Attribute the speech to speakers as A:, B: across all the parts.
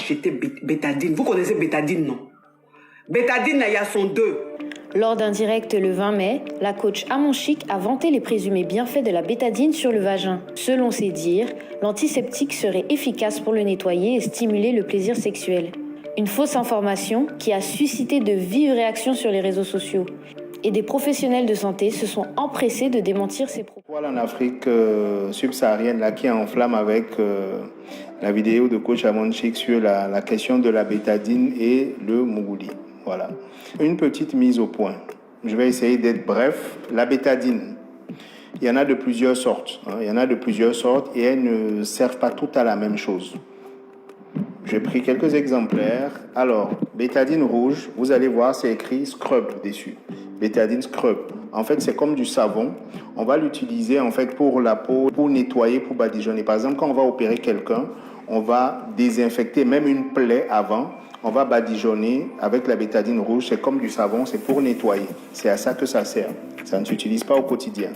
A: acheter bétadine. Vous connaissez bétadine, non? Bétadine, il y a son 2.
B: Lors d'un direct le 20 mai, la coach Amon Chic a vanté les présumés bienfaits de la bétadine sur le vagin. Selon ses dires, l'antiseptique serait efficace pour le nettoyer et stimuler le plaisir sexuel. Une fausse information qui a suscité de vives réactions sur les réseaux sociaux. Et des professionnels de santé se sont empressés de démentir ces propos.
C: Voilà en Afrique subsaharienne là, qui enflamme avec la vidéo de coach Amon Chic sur la question de la bétadine et le mougouli. Voilà. Une petite mise au point. Je vais essayer d'être bref. La bétadine, il y en a de plusieurs sortes. Il y en a de plusieurs sortes et elles ne servent pas toutes à la même chose. J'ai pris quelques exemplaires. Alors, bétadine rouge, vous allez voir, c'est écrit scrub dessus. Bétadine scrub. En fait, c'est comme du savon. On va l'utiliser en fait pour la peau, pour nettoyer, pour badigeonner. Par exemple, quand on va opérer quelqu'un, on va désinfecter même une plaie avant. On va badigeonner avec la bétadine rouge. C'est comme du savon, c'est pour nettoyer. C'est à ça que ça sert. Ça ne s'utilise pas au quotidien.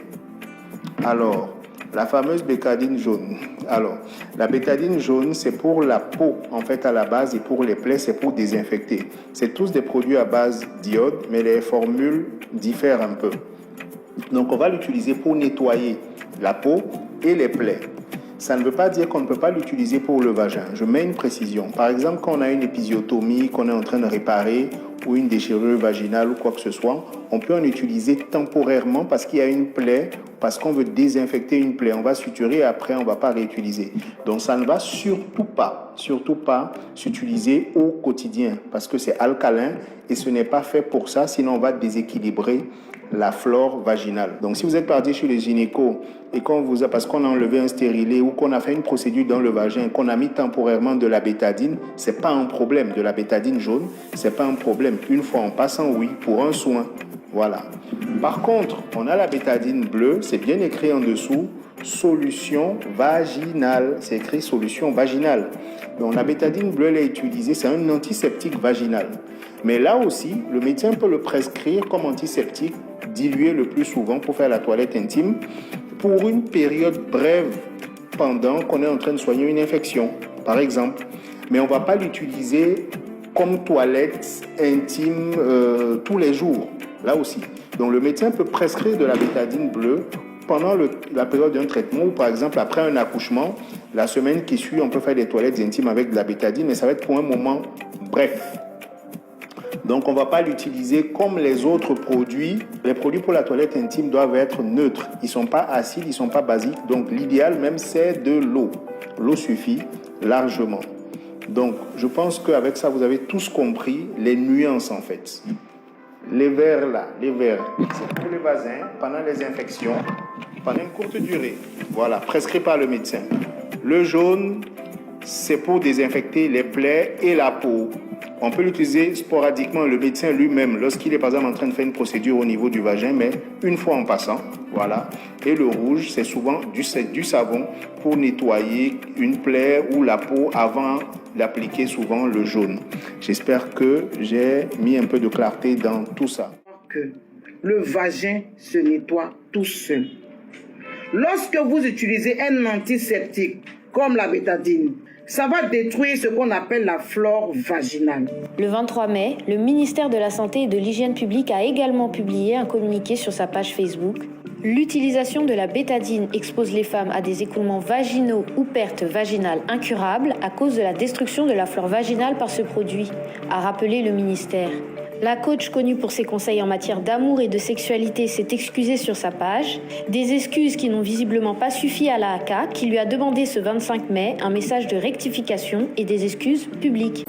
C: Alors, la fameuse bétadine jaune. Alors, la bétadine jaune, c'est pour la peau, en fait, à la base, et pour les plaies, c'est pour désinfecter. C'est tous des produits à base d'iode, mais les formules diffèrent un peu. Donc, on va l'utiliser pour nettoyer la peau et les plaies. Ça ne veut pas dire qu'on ne peut pas l'utiliser pour le vagin. Je mets une précision. Par exemple, quand on a une épisiotomie, qu'on est en train de réparer, ou une déchirure vaginale ou quoi que ce soit, on peut en utiliser temporairement parce qu'il y a une plaie, parce qu'on veut désinfecter une plaie. On va suturer et après, on ne va pas réutiliser. Donc, ça ne va surtout pas s'utiliser au quotidien parce que c'est alcalin et ce n'est pas fait pour ça, sinon on va déséquilibrer la flore vaginale. Donc, si vous êtes parti chez les gynécos et qu'on vous a, parce qu'on a enlevé un stérilet ou qu'on a fait une procédure dans le vagin, qu'on a mis temporairement de la bétadine, c'est pas un problème. De la bétadine jaune, c'est pas un problème. Une fois en passant, oui, pour un soin. Voilà. Par contre, on a la bétadine bleue, c'est bien écrit en dessous, solution vaginale. C'est écrit solution vaginale. Donc, la bétadine bleue, elle est utilisée, c'est un antiseptique vaginal. Mais là aussi, le médecin peut le prescrire comme antiseptique, dilué le plus souvent pour faire la toilette intime, pour une période brève pendant qu'on est en train de soigner une infection, par exemple. Mais on ne va pas l'utiliser comme toilette intime tous les jours, là aussi. Donc le médecin peut prescrire de la bétadine bleue pendant la période d'un traitement ou par exemple après un accouchement, la semaine qui suit, on peut faire des toilettes intimes avec de la bétadine, mais ça va être pour un moment bref. Donc, on ne va pas l'utiliser comme les autres produits. Les produits pour la toilette intime doivent être neutres. Ils ne sont pas acides, ils ne sont pas basiques. Donc, l'idéal même, c'est de l'eau. L'eau suffit largement. Donc, je pense qu'avec ça, vous avez tous compris les nuances, en fait. Les verres, là, c'est pour les vasins, pendant les infections, pendant une courte durée. Voilà, prescrit par le médecin. Le jaune, c'est pour désinfecter les plaies et la peau. On peut l'utiliser sporadiquement, le médecin lui-même, lorsqu'il est par exemple en train de faire une procédure au niveau du vagin, mais une fois en passant, voilà. Et le rouge, c'est souvent du savon pour nettoyer une plaie ou la peau avant d'appliquer souvent le jaune. J'espère que j'ai mis un peu de clarté dans tout ça.
A: Que le vagin se nettoie tout seul. Lorsque vous utilisez un antiseptique comme la bétadine, ça va détruire ce qu'on appelle la flore vaginale.
B: Le 23 mai, le ministère de la Santé et de l'Hygiène publique a également publié un communiqué sur sa page Facebook. L'utilisation de la bétadine expose les femmes à des écoulements vaginaux ou pertes vaginales incurables à cause de la destruction de la flore vaginale par ce produit, a rappelé le ministère. La coach, connue pour ses conseils en matière d'amour et de sexualité, s'est excusée sur sa page. Des excuses qui n'ont visiblement pas suffi à la ACA, qui lui a demandé ce 25 mai un message de rectification et des excuses publiques.